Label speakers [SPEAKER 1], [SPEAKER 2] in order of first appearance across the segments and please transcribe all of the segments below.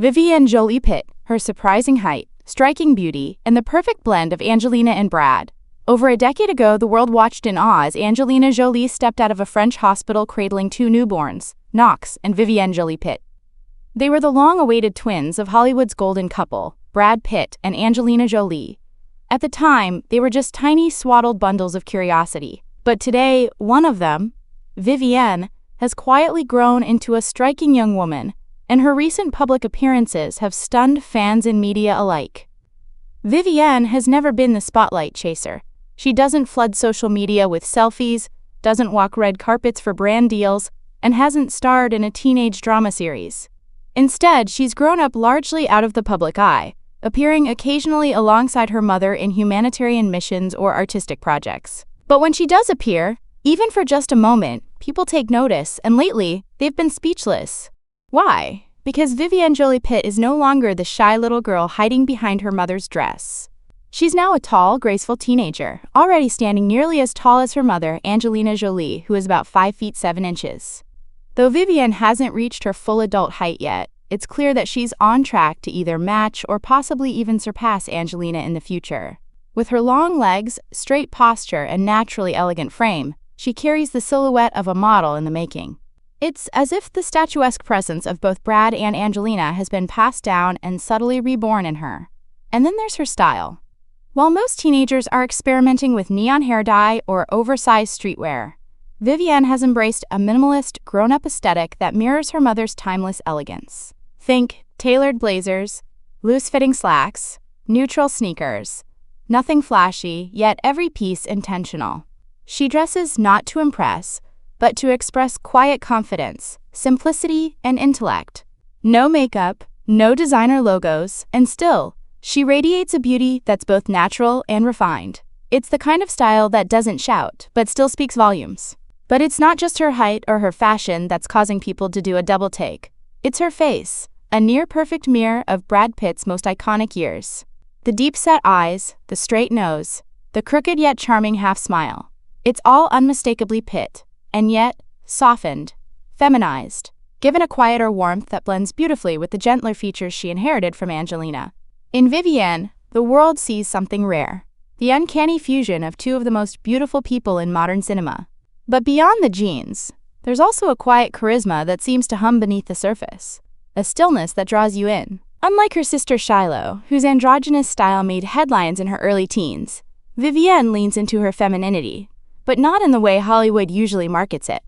[SPEAKER 1] Vivienne Jolie-Pitt, her surprising height, striking beauty, and the perfect blend of Angelina and Brad. Over a decade ago, the world watched in awe as Angelina Jolie stepped out of a French hospital cradling two newborns, Knox and Vivienne Jolie-Pitt. They were the long-awaited twins of Hollywood's golden couple, Brad Pitt and Angelina Jolie. At the time, they were just tiny, swaddled bundles of curiosity. But today, one of them, Vivienne, has quietly grown into a striking young woman, and her recent public appearances have stunned fans and media alike. Vivienne has never been the spotlight chaser. She doesn't flood social media with selfies, doesn't walk red carpets for brand deals, and hasn't starred in a teenage drama series. Instead, she's grown up largely out of the public eye, appearing occasionally alongside her mother in humanitarian missions or artistic projects. But when she does appear, even for just a moment, people take notice, and lately, they've been speechless. Why? Because Vivienne Jolie-Pitt is no longer the shy little girl hiding behind her mother's dress. She's now a tall, graceful teenager, already standing nearly as tall as her mother, Angelina Jolie, who is about 5 feet 7 inches. Though Vivienne hasn't reached her full adult height yet, it's clear that she's on track to either match or possibly even surpass Angelina in the future. With her long legs, straight posture, and naturally elegant frame, she carries the silhouette of a model in the making. It's as if the statuesque presence of both Brad and Angelina has been passed down and subtly reborn in her. And then there's her style. While most teenagers are experimenting with neon hair dye or oversized streetwear, Vivienne has embraced a minimalist, grown-up aesthetic that mirrors her mother's timeless elegance. Think tailored blazers, loose-fitting slacks, neutral sneakers. Nothing flashy, yet every piece intentional. She dresses not to impress, but to express quiet confidence, simplicity, and intellect. No makeup, no designer logos, and still, she radiates a beauty that's both natural and refined. It's the kind of style that doesn't shout, but still speaks volumes. But it's not just her height or her fashion that's causing people to do a double take. It's her face, a near-perfect mirror of Brad Pitt's most iconic years. The deep-set eyes, the straight nose, the crooked yet charming half-smile. It's all unmistakably Pitt, and yet, softened, feminized, given a quieter warmth that blends beautifully with the gentler features she inherited from Angelina. In Vivienne, the world sees something rare, the uncanny fusion of two of the most beautiful people in modern cinema. But beyond the genes, there's also a quiet charisma that seems to hum beneath the surface, a stillness that draws you in. Unlike her sister Shiloh, whose androgynous style made headlines in her early teens, Vivienne leans into her femininity, but not in the way Hollywood usually markets it.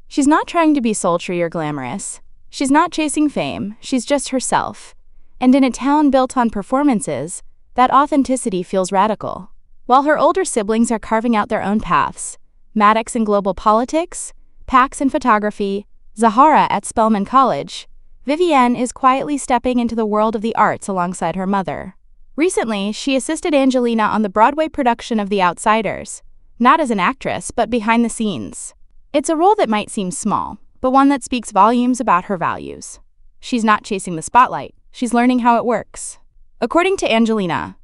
[SPEAKER 1] She's not trying to be sultry or glamorous. She's not chasing fame, she's just herself. And in a town built on performances, that authenticity feels radical. While her older siblings are carving out their own paths, Maddox in global politics, Pax in photography, Zahara at Spelman College, Vivienne is quietly stepping into the world of the arts alongside her mother. Recently, she assisted Angelina on the Broadway production of The Outsiders, not as an actress, but behind the scenes. It's a role that might seem small, but one that speaks volumes about her values. She's not chasing the spotlight, she's learning how it works. According to Angelina,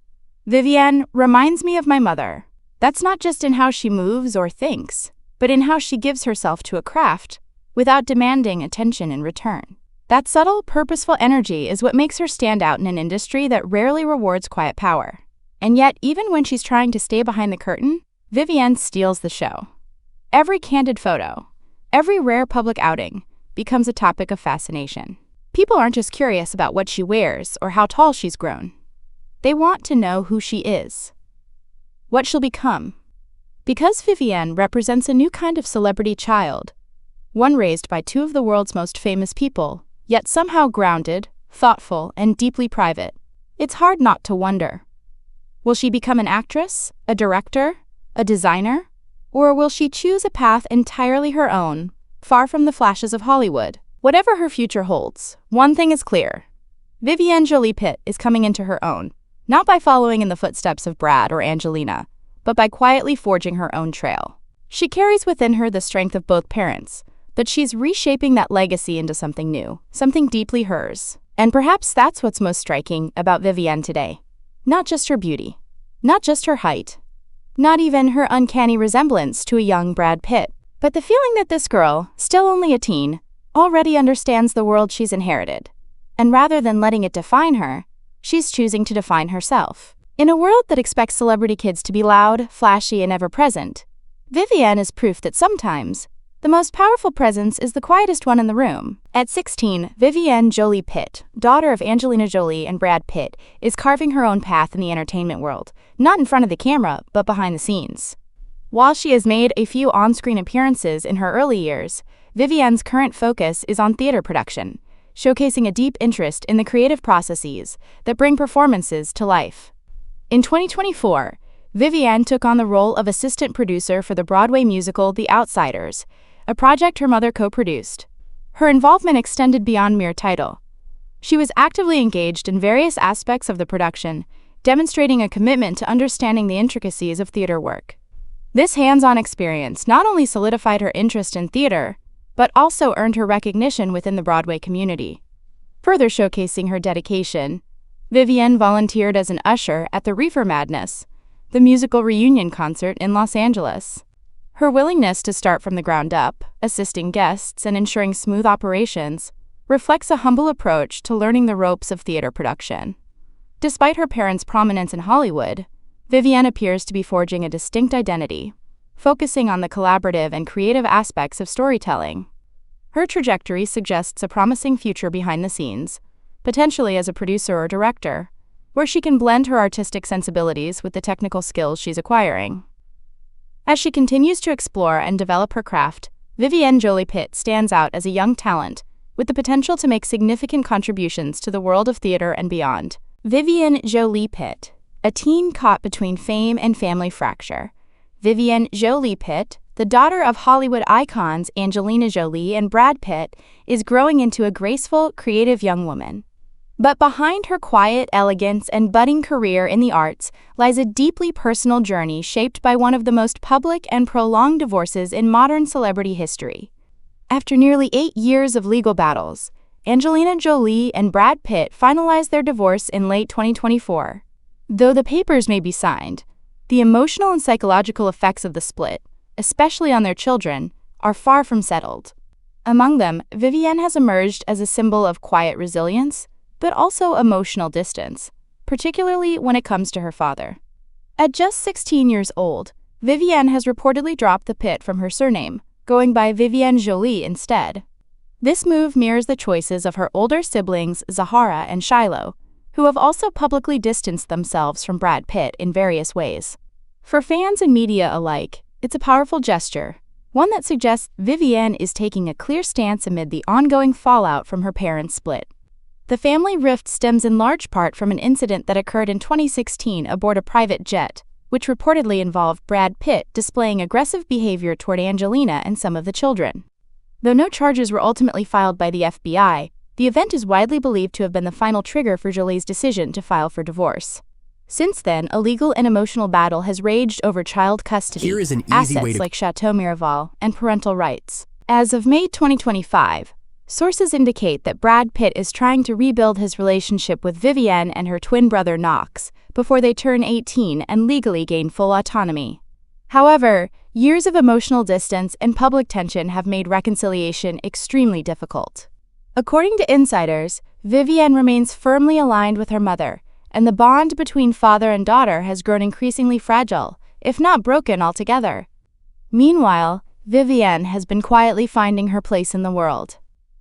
[SPEAKER 1] Vivienne reminds me of my mother. That's not just in how she moves or thinks, but in how she gives herself to a craft without demanding attention in return. That subtle, purposeful energy is what makes her stand out in an industry that rarely rewards quiet power. And yet, even when she's trying to stay behind the curtain, Vivienne steals the show. Every candid photo, every rare public outing, becomes a topic of fascination. People aren't just curious about what she wears or how tall she's grown. They want to know who she is, what she'll become. Because Vivienne represents a new kind of celebrity child, one raised by two of the world's most famous people, yet somehow grounded, thoughtful, and deeply private, it's hard not to wonder. Will she become an actress, a director, a designer? Or will she choose a path entirely her own, far from the flashes of Hollywood? Whatever her future holds, one thing is clear. Vivienne Jolie-Pitt is coming into her own, not by following in the footsteps of Brad or Angelina, but by quietly forging her own trail. She carries within her the strength of both parents, but she's reshaping that legacy into something new, something deeply hers. And perhaps that's what's most striking about Vivienne today. Not just her beauty, not just her height, not even her uncanny resemblance to a young Brad Pitt, but the feeling that this girl, still only a teen, already understands the world she's inherited. and rather than letting it define her, she's choosing to define herself. In a world that expects celebrity kids to be loud, flashy, and ever-present, Vivienne is proof that sometimes, the most powerful presence is the quietest one in the room. At 16, Vivienne Jolie-Pitt, daughter of Angelina Jolie and Brad Pitt, is carving her own path in the entertainment world, not in front of the camera, but behind the scenes. While she has made a few on-screen appearances in her early years, Vivienne's current focus is on theater production, showcasing a deep interest in the creative processes that bring performances to life. In 2024, Vivienne took on the role of assistant producer for the Broadway musical The Outsiders, a project her mother co-produced. Her involvement extended beyond mere title. She was actively engaged in various aspects of the production, demonstrating a commitment to understanding the intricacies of theater work. This hands-on experience not only solidified her interest in theater, but also earned her recognition within the Broadway community. Further showcasing her dedication, Vivienne volunteered as an usher at the Reefer Madness, the musical reunion concert in Los Angeles. Her willingness to start from the ground up, assisting guests and ensuring smooth operations, reflects a humble approach to learning the ropes of theater production. Despite her parents' prominence in Hollywood, Vivienne appears to be forging a distinct identity, focusing on the collaborative and creative aspects of storytelling. Her trajectory suggests a promising future behind the scenes, potentially as a producer or director, where she can blend her artistic sensibilities with the technical skills she's acquiring. As she continues to explore and develop her craft, Vivienne Jolie-Pitt stands out as a young talent with the potential to make significant contributions to the world of theater and beyond. Vivienne Jolie-Pitt, a teen caught between fame and family fracture. Vivienne Jolie-Pitt, the daughter of Hollywood icons Angelina Jolie and Brad Pitt, is growing into a graceful, creative young woman. But behind her quiet elegance and budding career in the arts lies a deeply personal journey shaped by one of the most public and prolonged divorces in modern celebrity history. After nearly 8 years of legal battles, Angelina Jolie and Brad Pitt finalized their divorce in late 2024. Though the papers may be signed, the emotional and psychological effects of the split, especially on their children, are far from settled. Among them, Vivienne has emerged as a symbol of quiet resilience, but also emotional distance, particularly when it comes to her father. At just 16 years old, Vivienne has reportedly dropped the Pitt from her surname, going by Vivienne Jolie instead. This move mirrors the choices of her older siblings Zahara and Shiloh, who have also publicly distanced themselves from Brad Pitt in various ways. For fans and media alike, it's a powerful gesture, one that suggests Vivienne is taking a clear stance amid the ongoing fallout from her parents' split. The family rift stems in large part from an incident that occurred in 2016 aboard a private jet, which reportedly involved Brad Pitt displaying aggressive behavior toward Angelina and some of the children. Though no charges were ultimately filed by the FBI, the event is widely believed to have been the final trigger for Jolie's decision to file for divorce. Since then, a legal and emotional battle has raged over child custody, assets like Chateau Miraval, and parental rights. As of May 2025, sources indicate that Brad Pitt is trying to rebuild his relationship with Vivienne and her twin brother Knox before they turn 18 and legally gain full autonomy. However, years of emotional distance and public tension have made reconciliation extremely difficult. According to insiders, Vivienne remains firmly aligned with her mother, and the bond between father and daughter has grown increasingly fragile, if not broken altogether. Meanwhile, Vivienne has been quietly finding her place in the world.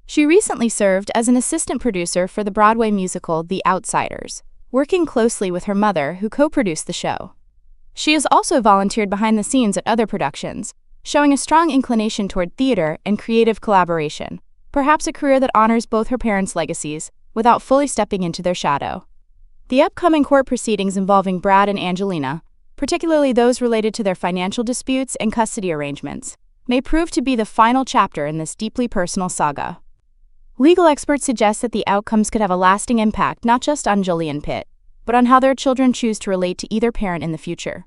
[SPEAKER 1] She recently served as an assistant producer for the Broadway musical The Outsiders, working closely with her mother, who co-produced the show. She has also volunteered behind the scenes at other productions, showing a strong inclination toward theater and creative collaboration, perhaps a career that honors both her parents' legacies without fully stepping into their shadow. The upcoming court proceedings involving Brad and Angelina, particularly those related to their financial disputes and custody arrangements, may prove to be the final chapter in this deeply personal saga. Legal experts suggest that the outcomes could have a lasting impact not just on Jolie and Pitt, but on how their children choose to relate to either parent in the future.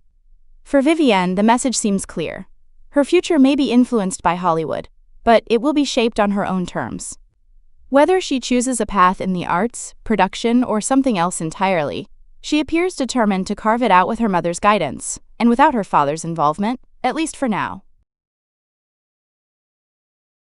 [SPEAKER 1] For Vivienne, the message seems clear. Her future may be influenced by Hollywood, but it will be shaped on her own terms. Whether she chooses a path in the arts, production, or something else entirely, she appears determined to carve it out with her mother's guidance, and without her father's involvement, at least for now.